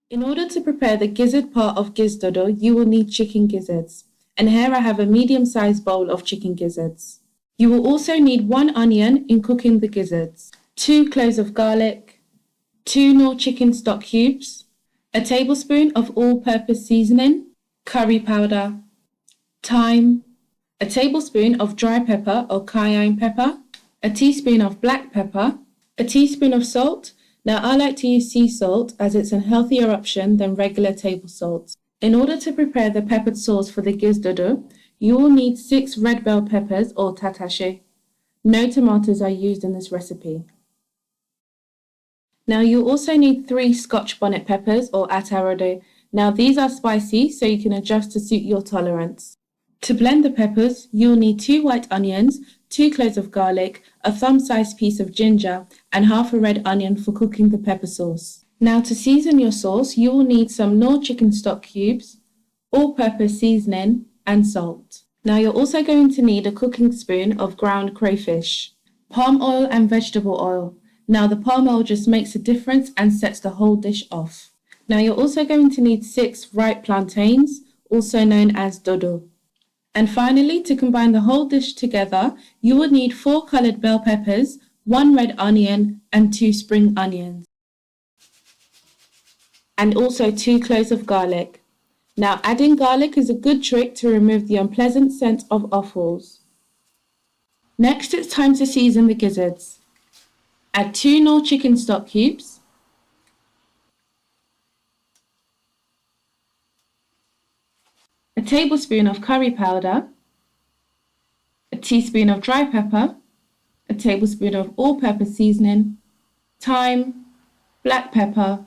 In order to prepare the gizzard part of Gizdodo, you will need chicken gizzards. And here I have a medium-sized bowl of chicken gizzards. You will also need 1 onion in cooking the gizzards, 2 cloves of garlic, 2 Knorr chicken stock cubes, a tablespoon of all-purpose seasoning, curry powder, thyme, a tablespoon of dry pepper or cayenne pepper, a teaspoon of black pepper, a teaspoon of salt. Now I like to use sea salt as it's a healthier option than regular table salt. In order to prepare the peppered sauce for the Gizdodo, you will need 6 red bell peppers or tatache. No tomatoes are used in this recipe. Now you'll also need 3 scotch bonnet peppers or atarodo. Now these are spicy, so you can adjust to suit your tolerance. To blend the peppers, you'll need 2 white onions, 2 cloves of garlic, a thumb-sized piece of ginger, and half a red onion for cooking the pepper sauce. Now to season your sauce, you will need some Knorr chicken stock cubes, all-purpose seasoning, and salt. Now you're also going to need a cooking spoon of ground crayfish, palm oil and vegetable oil. Now the palm oil just makes a difference and sets the whole dish off. Now you're also going to need 6 ripe plantains, also known as Dodo. And finally, to combine the whole dish together, you will need 4 coloured bell peppers, 1 red onion, and 2 spring onions. And also 2 cloves of garlic. Now adding garlic is a good trick to remove the unpleasant scent of offals. Next, it's time to season the gizzards. Add 2 Knorr chicken stock cubes, a tablespoon of curry powder, a teaspoon of dry pepper, a tablespoon of all-purpose seasoning, thyme, black pepper,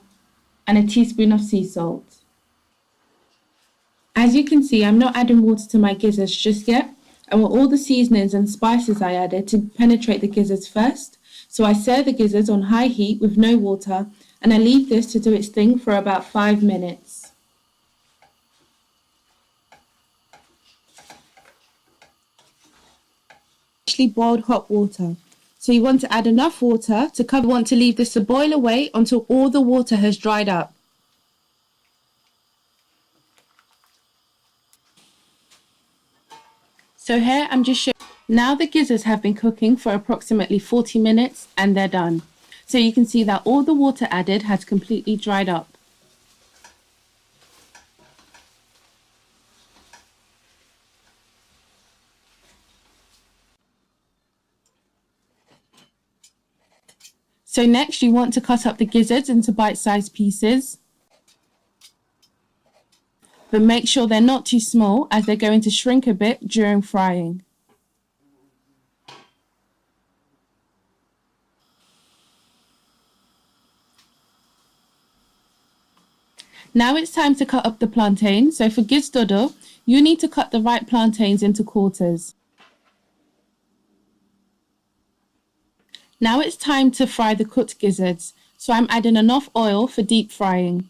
and a teaspoon of sea salt. As you can see, I'm not adding water to my gizzards just yet. I want all the seasonings and spices I added to penetrate the gizzards first. So I sear the gizzards on high heat with no water, and I leave this to do its thing for about 5 minutes. Actually boiled hot water. So you want to add enough water to cover. You want to leave this to boil away until all the water has dried up. So here I'm just showing. Now the gizzards have been cooking for approximately 40 minutes and they're done. So you can see that all the water added has completely dried up. So next you want to cut up the gizzards into bite-sized pieces. But make sure they're not too small as they're going to shrink a bit during frying. Now it's time to cut up the plantains. So for Gizdodo, you need to cut the ripe plantains into quarters. Now it's time to fry the cooked gizzards. So I'm adding enough oil for deep frying.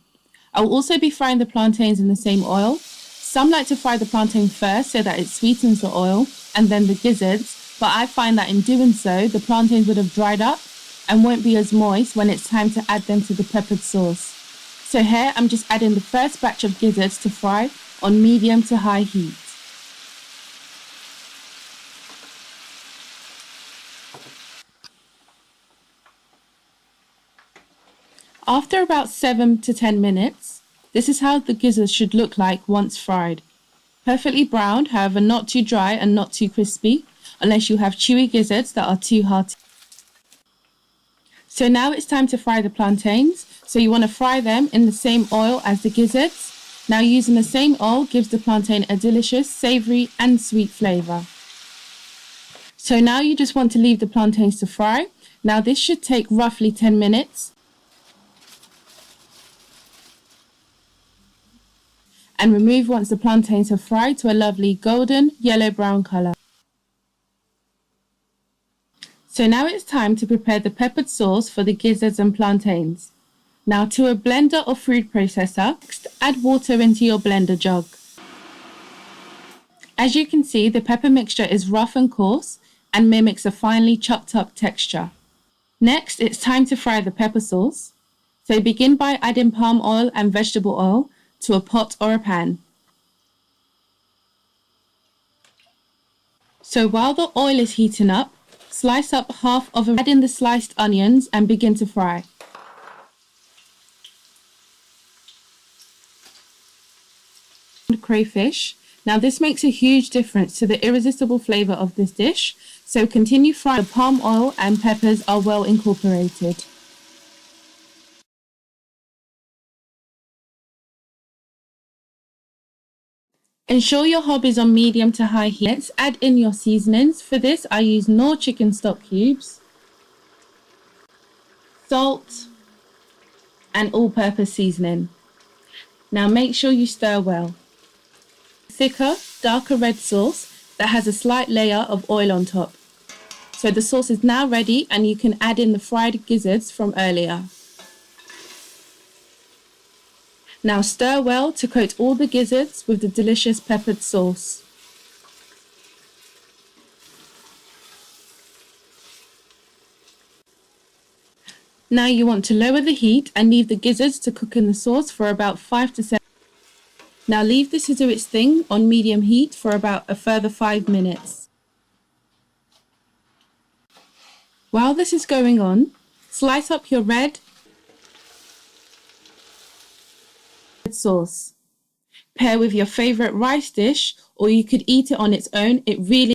I will also be frying the plantains in the same oil. Some like to fry the plantain first so that it sweetens the oil and then the gizzards, but I find that in doing so, the plantains would have dried up and won't be as moist when it's time to add them to the peppered sauce. So here I'm just adding the first batch of gizzards to fry on medium to high heat. After about 7 to 10 minutes, this is how the gizzards should look like once fried. Perfectly browned, however not too dry and not too crispy, unless you have chewy gizzards that are too hard. So now it's time to fry the plantains. So you want to fry them in the same oil as the gizzards. Now using the same oil gives the plantain a delicious, savoury and sweet flavour. So now you just want to leave the plantains to fry. Now this should take roughly 10 minutes. And remove once the plantains have fried to a lovely golden yellow-brown colour. So now it's time to prepare the peppered sauce for the gizzards and plantains. Now to a blender or food processor, next add water into your blender jug. As you can see, the pepper mixture is rough and coarse and mimics a finely chopped up texture. Next, it's time to fry the pepper sauce. So begin by adding palm oil and vegetable oil to a pot or a pan. So while the oil is heating up, slice up add in the sliced onions and begin to fry. Crayfish. Now this makes a huge difference to the irresistible flavour of this dish, so continue frying. The palm oil and peppers are well incorporated. Ensure your hob is on medium to high heat. Let's add in your seasonings. For this I use Knorr chicken stock cubes, salt and all-purpose seasoning. Now make sure you stir well. Thicker, darker red sauce that has a slight layer of oil on top. So the sauce is now ready and you can add in the fried gizzards from earlier. Now stir well to coat all the gizzards with the delicious peppered sauce. Now you want to lower the heat and leave the gizzards to cook in the sauce for about 5 to 7. Now leave this to do its thing on medium heat for about a further 5 minutes. While this is going on, slice up your red sauce. Pair with your favourite rice dish, or you could eat it on its own. It really